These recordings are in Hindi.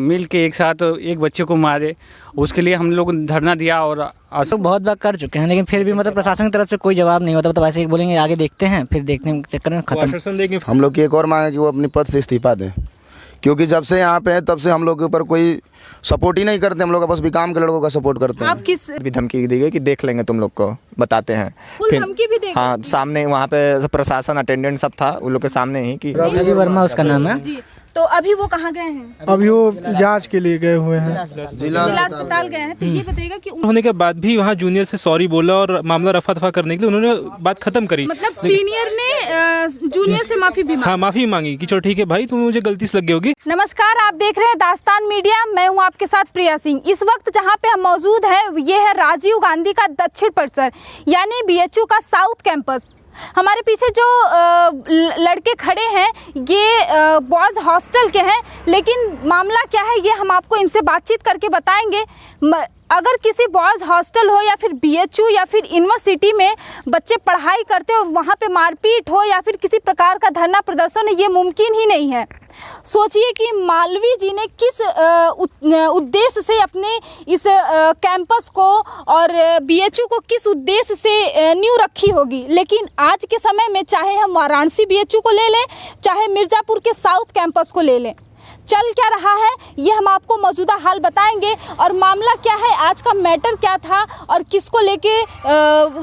मिल के एक साथ एक बच्चे को मारे, उसके लिए हम लोग धरना दिया। और तो बहुत बार कर चुके हैं, लेकिन फिर भी मतलब प्रशासन की तरफ से कोई जवाब नहीं होता। मतलब ऐसे ही बोलेंगे आगे देखते हैं, फिर देखने के चक्कर में खत्म। हम लोग की एक और मांग है कि वो अपनी पद से इस्तीफा दें, क्योंकि जब से यहाँ पे है तब से हम लोग के ऊपर कोई सपोर्ट ही नहीं करते। हम लोग बस भी काम के लड़कों का सपोर्ट करते हैं। आप किस भी धमकी दी गई कि देख लेंगे तुम लोग को, बताते हैं। फुल धमकी भी देगा? हाँ, सामने वहाँ पे प्रशासन अटेंडेंट सब था, उन लोग के सामने ही कि रवि वर्मा उसका नाम है जी। तो अभी वो कहाँ गए हैं? अभी वो जांच के लिए गए हुए हैं, जिला अस्पताल गए हैं। तो ये बताइएगा कि होने के बाद भी वहाँ जूनियर से सॉरी बोला और मामला रफा दफा करने के लिए उन्होंने बात खत्म करी। मतलब सीनियर ने जूनियर से माफी भी मांगी? हाँ, माफी मांगी कि चलो ठीक है भाई, तुम्हें मुझे गलती से लग गई होगी। नमस्कार, आप देख रहे हैं दास्तान मीडिया। मैं हूं आपके साथ प्रिया सिंह। इस वक्त जहां पे हम मौजूद हैं ये है राजीव गांधी का दक्षिण परिसर यानी बीएचयू का साउथ कैंपस। हमारे पीछे जो लड़के खड़े हैं ये बॉयज़ हॉस्टल के हैं, लेकिन मामला क्या है ये हम आपको इनसे बातचीत करके बताएंगे। अगर किसी बॉयज़ हॉस्टल हो या फिर बीएचयू या फिर यूनिवर्सिटी में बच्चे पढ़ाई करते हो और वहाँ पे मारपीट हो या फिर किसी प्रकार का धरना प्रदर्शन हो, ये मुमकिन ही नहीं है। सोचिए कि मालवीय जी ने किस उद्देश्य से अपने इस कैंपस को और बीएचयू को किस उद्देश्य से नींव रखी होगी। लेकिन आज के समय में चाहे हम वाराणसी बीएचयू को ले लें, चाहे मिर्ज़ापुर के साउथ कैंपस को ले लें, चल क्या रहा है ये हम आपको मौजूदा हाल बताएंगे। और मामला क्या है, आज का मैटर क्या था और किसको लेके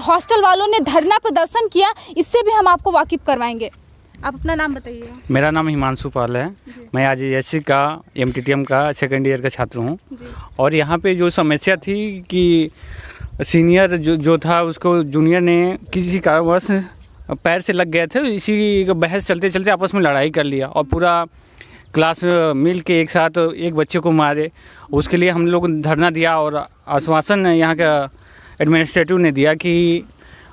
हॉस्टल वालों ने धरना प्रदर्शन किया, इससे भी हम आपको वाकिफ करवाएंगे। आप अपना नाम बताइएगा। मेरा नाम हिमांशु पाल है। मैं आज एससी का एमटीटीएम का सेकेंड ईयर का छात्र हूँ। और यहाँ पे जो समस्या थी कि सीनियर जो था उसको जूनियर ने किसी कारणवश पैर से लग गए थे, इसी बहस चलते चलते आपस में लड़ाई कर लिया और पूरा क्लास मिल के एक साथ एक बच्चे को मारे। उसके लिए हम लोग धरना दिया और आश्वासन यहाँ का एडमिनिस्ट्रेटिव ने दिया कि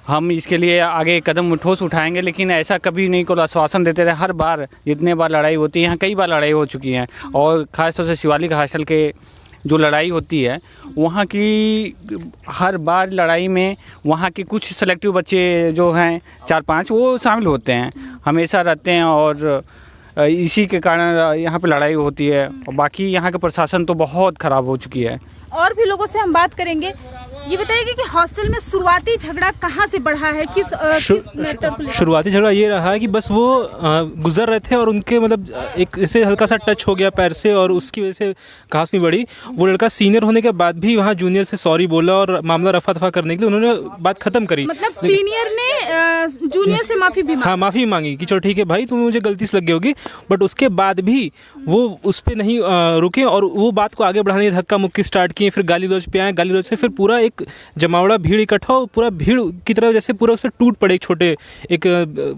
हम इसके लिए आगे कदम ठोस उठाएंगे। लेकिन ऐसा कभी नहीं, कोई आश्वासन देते रहे। हर बार जितने बार लड़ाई होती है, यहाँ कई बार लड़ाई हो चुकी है और ख़ासतौर से शिवालिक हॉस्टल के जो लड़ाई होती है वहाँ की हर बार लड़ाई में वहाँ के कुछ सेलेक्टिव बच्चे जो हैं 4-5 वो शामिल होते हैं, हमेशा रहते हैं और इसी के कारण यहाँ पे लड़ाई होती है। और बाकी यहाँ का प्रशासन तो बहुत ख़राब हो चुकी है। और भी लोगों से हम बात करेंगे। ये बताइए कि हॉस्टल में शुरुआती झगड़ा कहाँ से बढ़ा है, किस मैटर को लेकर? शुरुआती झगड़ा ये रहा है कि बस वो गुजर रहे थे और उनके मतलब एक ऐसे हल्का सा टच हो गया पैर से और उसकी वजह से खास नहीं बढ़ी। वो लड़का सीनियर होने के बाद भी वहाँ जूनियर से सॉरी बोला और मामला रफा दफा करने के लिए उन्होंने बात खत्म करी। मतलब सीनियर ने जूनियर से माफी भी मांगी? हाँ, माफी मांगी कि चलो ठीक है भाई, तुम्हें मुझे गलती से लग गई होगी। बट उसके बाद भी वो उस पर नहीं रुके और वो बात को आगे बढ़ाने धक्का मुक्की स्टार्ट किए। फिर गाली गलौज पे आए, गाली गलौज से फिर पूरा एक जमावड़ा भीड़ इकट्ठा हो, पूरा भीड़ की तरफ जैसे पूरा उस पर टूट पड़े एक छोटे एक।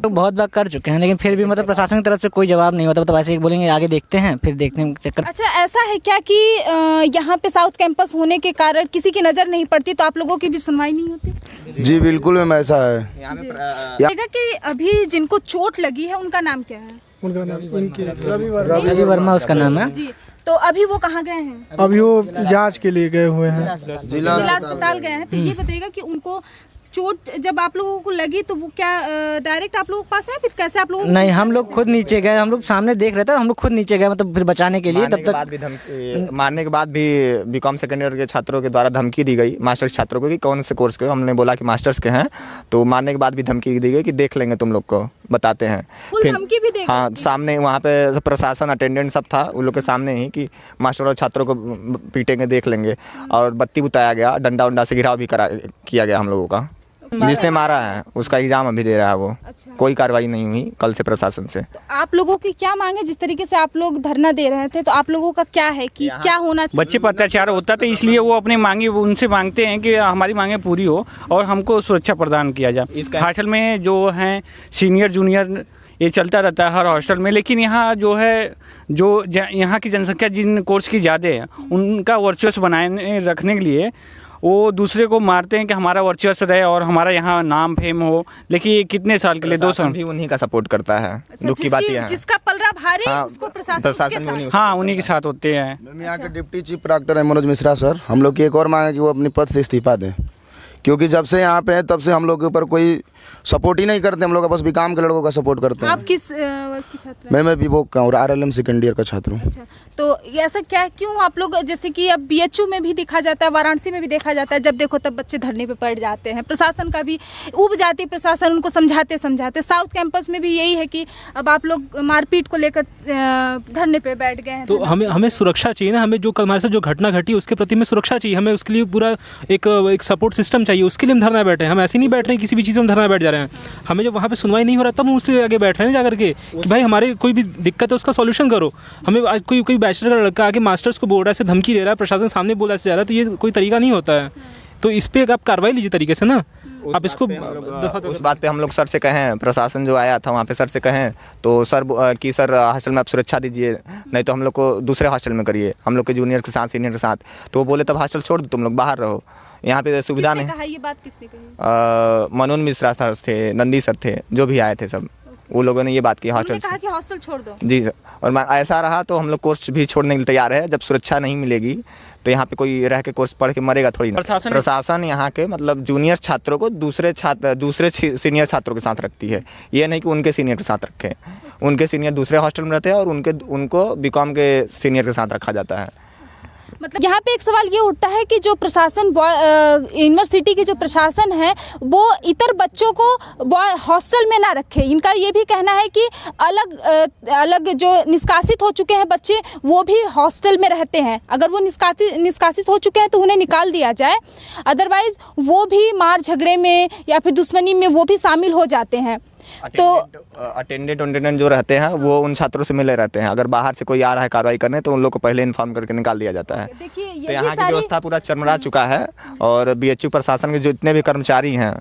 तो बहुत बार कर चुके हैं, लेकिन फिर भी मतलब प्रशासन की तरफ से कोई जवाब नहीं होता। मतलब ऐसे ही बोलेंगे आगे देखते हैं, फिर देखने के चक्कर। अच्छा, ऐसा है क्या कि यहाँ पे साउथ कैंपस होने के कारण किसी की नज़र नहीं पड़ती तो आप लोगों की भी सुनवाई नहीं होती? जी बिल्कुल मैम, ऐसा है। कि अभी जिनको चोट लगी है उनका नाम क्या है? उनका नाम रवि वर्मा उसका नाम है जी। तो अभी वो कहाँ गए हैं? अभी वो जांच के लिए गए हुए हैं, जिला अस्पताल गए हैं। तो ये बताइएगा कि उनको चोट जब आप लोगों को लगी तो वो क्या डायरेक्ट आप लोगों के पास है, फिर कैसे आप लोगों? नहीं, हम लोग खुद नीचे गए। हम लोग सामने देख रहे थे, हम लोग खुद नीचे गए मतलब फिर बचाने के लिए। तब तक मारने के बाद भी बीकॉम सेकेंड ईयर के छात्रों के द्वारा धमकी दी गई मास्टर्स छात्रों को कि कौन से कोर्स के। हमने बोला कि मास्टर्स के हैं, तो मारने के बाद भी धमकी दी गई कि देख लेंगे तुम लोग को, बताते हैं। फिर धमकी भी देगा? हाँ, सामने वहाँ पे प्रशासन अटेंडेंट सब था, उन लोग के सामने ही कि मास्टर और छात्रों को पीटेंगे, देख लेंगे। और बत्ती बुताया गया, डंडा उंडा से घिराव भी किया गया हम लोगों का। जिसने मारा है उसका एग्जाम अभी दे रहा है वो। अच्छा। कोई कार्रवाई नहीं हुई कल से प्रशासन से। तो आप लोगों की क्या मांग है? जिस तरीके से आप लोग धरना दे रहे थे तो आप लोगों का क्या है कि क्या होना चाहिए? बच्चे पर अत्याचार होता तो इसलिए वो अपनी मांगे उनसे मांगते हैं कि हमारी मांगे पूरी हो और हमको सुरक्षा प्रदान किया जाए। हॉस्टल में जो हैं सीनियर जूनियर ये चलता रहता है हर हॉस्टल में। लेकिन यहाँ जो है जो यहाँ की जनसंख्या जिन कोर्स की ज़्यादा है उनका वर्चस्व बनाए रखने के लिए वो दूसरे को मारते हैं कि हमारा वर्चस्व रहे और हमारा यहाँ नाम फेम हो। लेकिन कितने साल के लिए 2 साल भी उन्हीं का सपोर्ट करता है। अच्छा, दुख की बात यह है जिसका पलड़ा भारी हाँ, उसको प्रशासन हाँ उन्हीं के साथ होते हैं। मैम यहाँ के डिप्टी चीफ प्रॉक्टर है मनोज मिश्रा सर। हम लोग की एक और मांग है कि वो अपनी पद से इस्तीफा दें, क्योंकि जब से यहाँ पे है तब से हम लोग के ऊपर कोई सपोर्ट ही नहीं करते हम लोग, बस भी काम के लड़कों का सपोर्ट करते हैं। आप किस वर्ष की छात्र हैं? मैं विभोग का हूँ, RLM सेकेंड ईयर का छात्र हूँ। अच्छा, तो ऐसा क्या क्यों आप लोग, जैसे कि अब BHU में भी देखा जाता है, वाराणसी में भी देखा जाता है, जब देखो तब बच्चे धरने पे पड़ जाते हैं, प्रशासन का भी उब जाती, प्रशासन उनको समझाते साउथ कैंपस में भी यही है कि अब आप लोग मारपीट को लेकर धरने पे बैठ गए हैं। तो हमें सुरक्षा चाहिए ना, हमें जो हमारे साथ जो घटना घटी उसके प्रति में सुरक्षा चाहिए, हमें उसके लिए पूरा एक सपोर्ट सिस्टम चाहिए, उसके लिए हम धरना बैठे हैं। हम ऐसे नहीं बैठ रहे हैं किसी भी चीज़ में धरना बैठ जा रहे हैं। हमें जब वहाँ पे सुनवाई नहीं हो रहा तब हम उसके आगे बैठ रहे हैं जाकर के कि भाई हमारे कोई भी दिक्कत है उसका सॉल्यूशन करो। हमें आज कोई बैचलर का लड़का आगे मास्टर्स को बोल रहा है, ऐसे धमकी दे रहा है, प्रशासन सामने बोला जा रहा है, तो ये कोई तरीका नहीं होता है। तो इस पर आप कार्रवाई लीजिए तरीके से ना, आप इसको उस बात पे हम लोग सर से कहें, प्रशासन जो आया था वहाँ पे सर से कहें तो सर कि सर हॉस्टल में आप सुरक्षा दीजिए, नहीं तो हम लोग को दूसरे हॉस्टल में करिए, हम लोग के जूनियर के साथ सीनियर के साथ। तो वो बोले तब हॉस्टल छोड़ दो, तुम लोग बाहर रहो, यहाँ पे सुविधा नहीं। कहा ये बात किसने कही? मनोज मिश्रा सर थे, नंदी सर थे, जो भी आए थे सब, वो लोगों ने ये बात की उन्होंने कहा कि हॉस्टल छोड़ दो। जी सर। और ऐसा रहा तो हम लोग कोर्स भी छोड़ने के लिए तैयार है। जब सुरक्षा नहीं मिलेगी तो यहाँ पे कोई रह के कोर्स पढ़ के मरेगा थोड़ी ना। प्रशासन यहाँ के मतलब जूनियर छात्रों को दूसरे सीनियर छात्रों के साथ रखती है, ये नहीं कि उनके सीनियर के साथ रखें। उनके सीनियर दूसरे हॉस्टल में रहते हैं और उनको BCom के सीनियर के साथ रखा जाता है। मतलब यहाँ पे एक सवाल ये उठता है कि जो प्रशासन यूनिवर्सिटी की जो प्रशासन है वो इतर बच्चों को हॉस्टल में ना रखे। इनका ये भी कहना है कि अलग जो निष्कासित हो चुके हैं बच्चे वो भी हॉस्टल में रहते हैं, अगर वो निष्कासित हो चुके हैं तो उन्हें निकाल दिया जाए, अदरवाइज वो भी मार झगड़े में या फिर दुश्मनी में वो भी शामिल हो जाते हैं। तो अटेंडेंट जो रहते हैं वो उन छात्रों से मिले रहते हैं, अगर बाहर से कोई आ रहा है कार्रवाई करने तो उन लोग को पहले इन्फॉर्म करके निकाल दिया जाता है। तो यहाँ की व्यवस्था पूरा चरमरा चुका है और BHU प्रशासन के जो जितने भी कर्मचारी हैं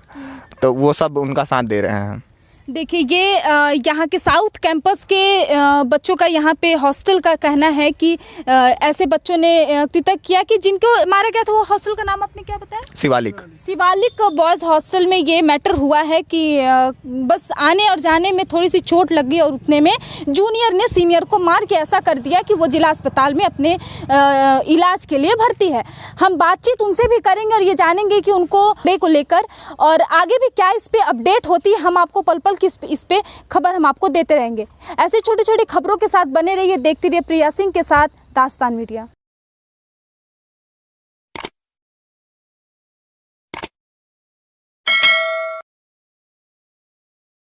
तो वो सब उनका साथ दे रहे हैं। देखिए ये यहाँ के साउथ कैंपस के बच्चों का यहाँ पे हॉस्टल का कहना है कि ऐसे बच्चों ने कृतज्ञ किया कि जिनको मारा गया था। वो हॉस्टल का नाम आपने क्या बताया? शिवालिक बॉयज़ हॉस्टल में ये मैटर हुआ है कि बस आने और जाने में थोड़ी सी चोट लग गई और उतने में जूनियर ने सीनियर को मार के ऐसा कर दिया कि वो जिला अस्पताल में अपने इलाज के लिए भर्ती है। हम बातचीत उनसे भी करेंगे और ये जानेंगे कि उनको डे को लेकर और आगे भी क्या इस पर अपडेट होती है। हम आपको पल पल की इस पे खबर हम आपको देते रहेंगे। ऐसे छोटे छोटे खबरों के साथ बने रहिए, देखते रहिए प्रिया सिंह के साथ दास्तान मीडिया।